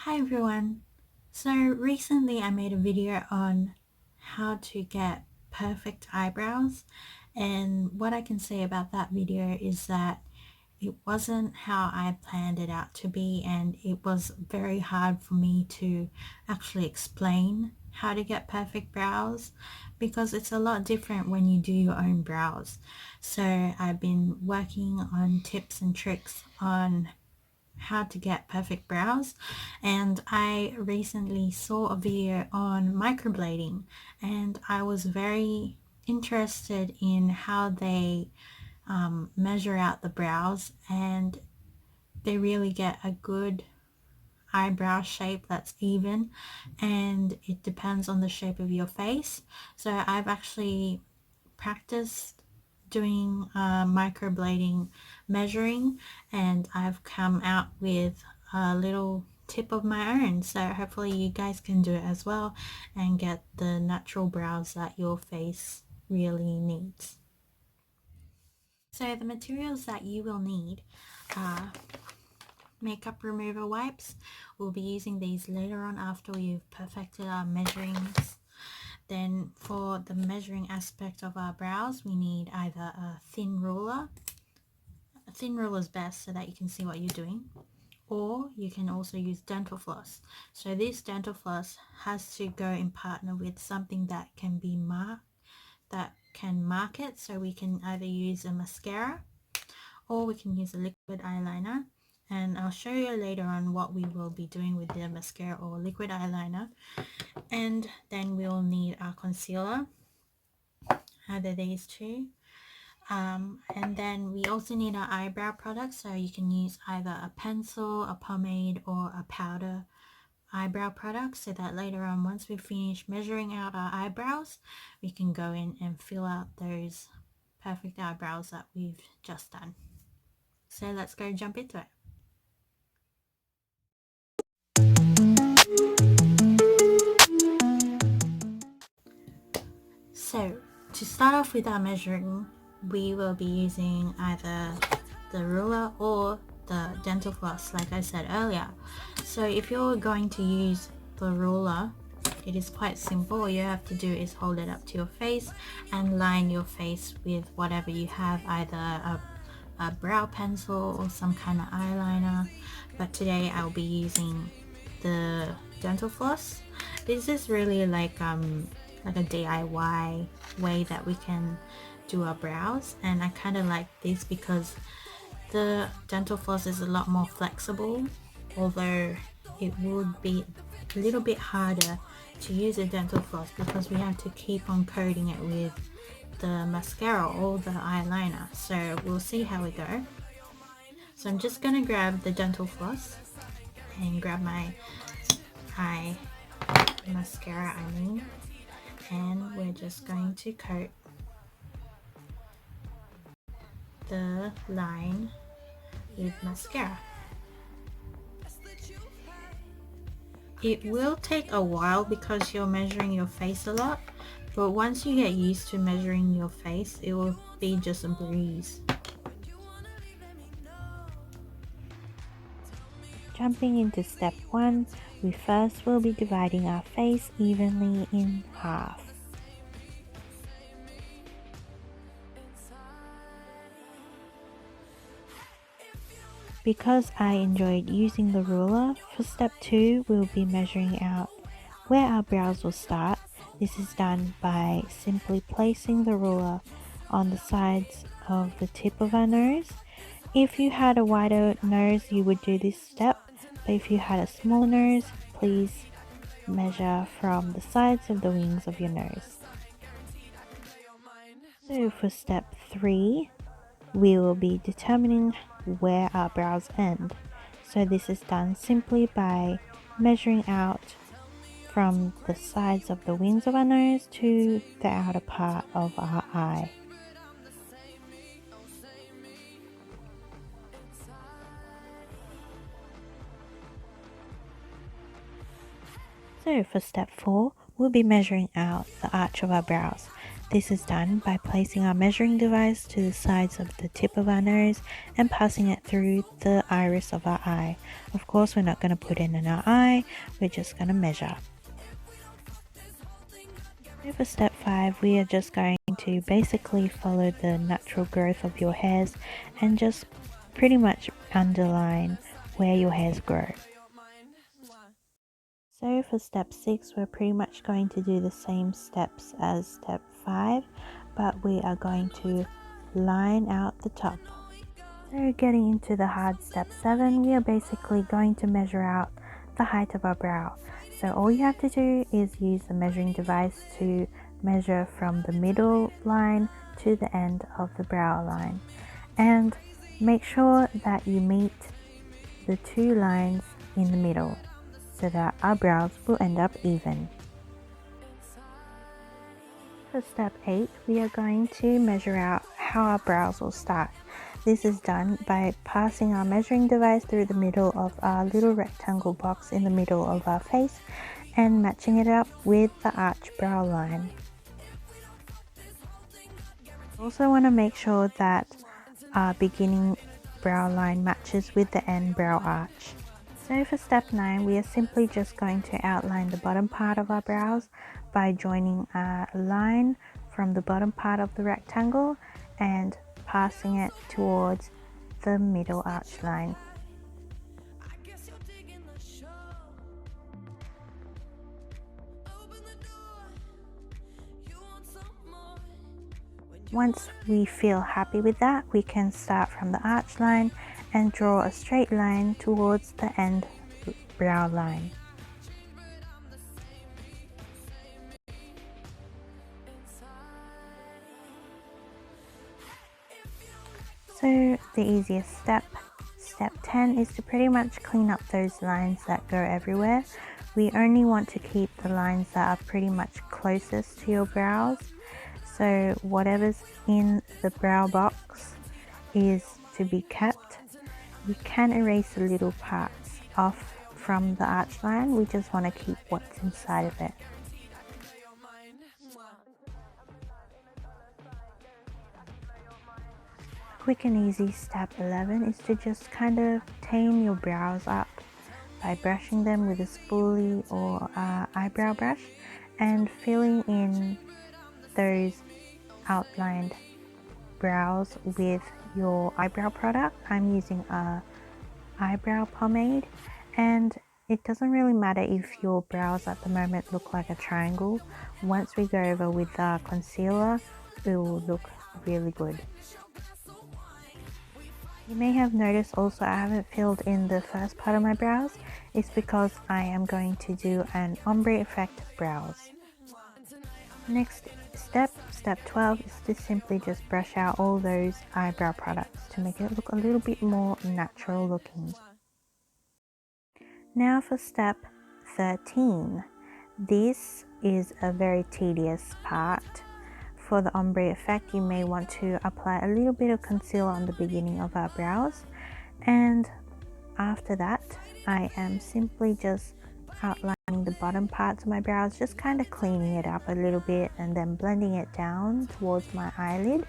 Hi everyone. So recently I made a video on how to get perfect eyebrows, and what I can say about that video is that it wasn't how I planned it out to be, and it was very hard for me to actually explain how to get perfect brows because it's a lot different when you do your own brows. So I've been working on tips and tricks on how to get perfect brows, and I recently saw a video on microblading, and I was very interested in how they measure out the brows, and they really get a good eyebrow shape that's even, and it depends on the shape of your face. So I've actually practiced doing microblading measuring, and I've come out with a little tip of my own, so hopefully you guys can do it as well and get the natural brows that your face really needs. So the materials that you will need are makeup remover wipes. We'll be using these later on after we've perfected our measurings. Then for the measuring aspect of our brows, we need either a thin ruler. A thin ruler is best so that you can see what you're doing, or you can also use dental floss. So this dental floss has to go in partner with something that can be mark it. So we can either use a mascara or we can use a liquid eyeliner, and I'll show you later on what we will be doing with the mascara or liquid eyeliner. And then we'll need our concealer, either these two. And then we also need our eyebrow products, so you can use either a pencil, a pomade, or a powder eyebrow product, so that later on, once we finish measuring out our eyebrows, we can go in and fill out those perfect eyebrows that we've just done. So let's go jump into it. So to start off with our measuring, we will be using either the ruler or the dental floss, like I said earlier. So if you're going to use the ruler, it is quite simple. All you have to do is hold it up to your face and line your face with whatever you have, either a brow pencil or some kind of eyeliner. But today I'll be using the dental floss. This is really like a DIY way that we can do our brows, and I kind of like this because the dental floss is a lot more flexible, although it would be a little bit harder to use a dental floss because we have to keep on coating it with the mascara or the eyeliner. So we'll see how we go. So I'm just gonna grab the dental floss and grab my eye mascara, and we're just going to coat the line with mascara. It will take a while because you're measuring your face a lot, but once you get used to measuring your face, it will be just a breeze. Jumping into step 1, we first will be dividing our face evenly in half. Because I enjoyed using the ruler, for step 2 we'll be measuring out where our brows will start. This is done by simply placing the ruler on the sides of the tip of our nose. If you had a wider nose, you would do this step, but if you had a smaller nose, please measure from the sides of the wings of your nose. So for step 3, we will be determining where our brows end. So this is done simply by measuring out from the sides of the wings of our nose to the outer part of our eye. So for step 4, we'll be measuring out the arch of our brows. This is done by placing our measuring device to the sides of the tip of our nose and passing it through the iris of our eye. Of course, we're not going to put it in our eye, we're just going to measure. So for step 5, we are just going to basically follow the natural growth of your hairs and just pretty much underline where your hairs grow. So for step 6, we're pretty much going to do the same steps as step 5, but we are going to line out the top. So getting into the hard step 7, we are basically going to measure out the height of our brow. So all you have to do is use the measuring device to measure from the middle line to the end of the brow line. And make sure that you meet the two lines in the middle so that our brows will end up even. For step 8, we are going to measure out how our brows will start. This is done by passing our measuring device through the middle of our little rectangle box in the middle of our face and matching it up with the arch brow line. Also want to make sure that our beginning brow line matches with the end brow arch. So for step 9, we are simply just going to outline the bottom part of our brows by joining a line from the bottom part of the rectangle and passing it towards the middle arch line. Once we feel happy with that, we can start from the arch line and draw a straight line towards the end brow line. So the easiest step, step 10, is to pretty much clean up those lines that go everywhere. We only want to keep the lines that are pretty much closest to your brows. So whatever's in the brow box is to be kept. You can erase the little parts off from the arch line. We just want to keep what's inside of it. Quick and easy step 11 is to just kind of tame your brows up by brushing them with a spoolie or eyebrow brush and filling in those outlined brows with your eyebrow product. I'm using a eyebrow pomade, and it doesn't really matter if your brows at the moment look like a triangle. Once we go over with the concealer, it will look really good. You may have noticed also I haven't filled in the first part of my brows. It's because I am going to do an ombre effect brows. Next step, step 12, is to simply just brush out all those eyebrow products to make it look a little bit more natural looking. Now for step 13. This is a very tedious part. For the ombre effect, you may want to apply a little bit of concealer on the beginning of our brows, and after that I am simply just outlining the bottom parts of my brows, just kind of cleaning it up a little bit and then blending it down towards my eyelid.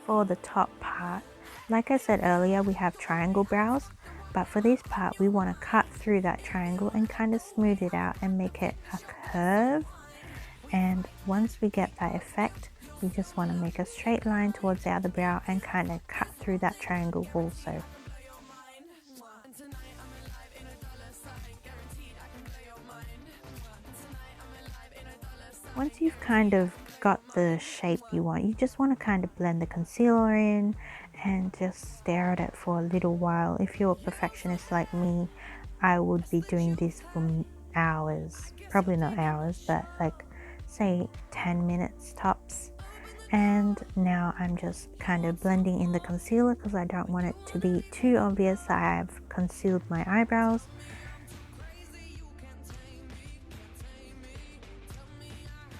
For the top part, like I said earlier, we have triangle brows, but for this part we want to cut through that triangle and kind of smooth it out and make it a curve. And once we get that effect, we just want to make a straight line towards the other brow and kind of cut through that triangle also. Once you've kind of got the shape you want, you just want to kind of blend the concealer in and just stare at it for a little while. If you're a perfectionist like me, I would be doing this for hours. Probably not hours, but like say 10 minutes tops. And now I'm just kind of blending in the concealer because I don't want it to be too obvious that I've concealed my eyebrows.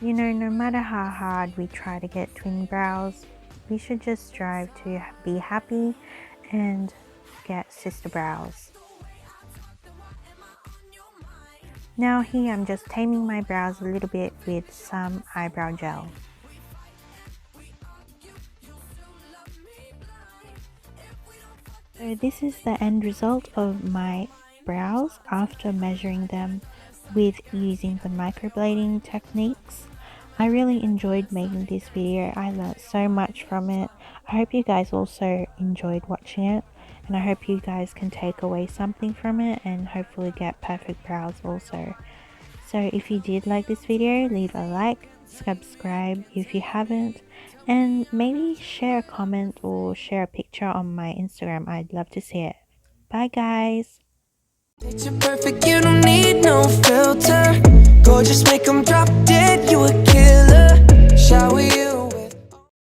You know, no matter how hard we try to get twin brows, we should just strive to be happy and get sister brows. Now here I'm just taming my brows a little bit with some eyebrow gel. So this is the end result of my brows after measuring them with using the microblading techniques. I really enjoyed making this video. I learned so much from it. I hope you guys also enjoyed watching it, and I hope you guys can take away something from it and hopefully get perfect brows also. So if you did like this video, leave a like, subscribe if you haven't, and maybe share a comment or share a picture on my Instagram. I'd love to see it. Bye guys! Picture perfect, you don't need no filter. Gorgeous, make 'em drop dead, you a killer. Shower you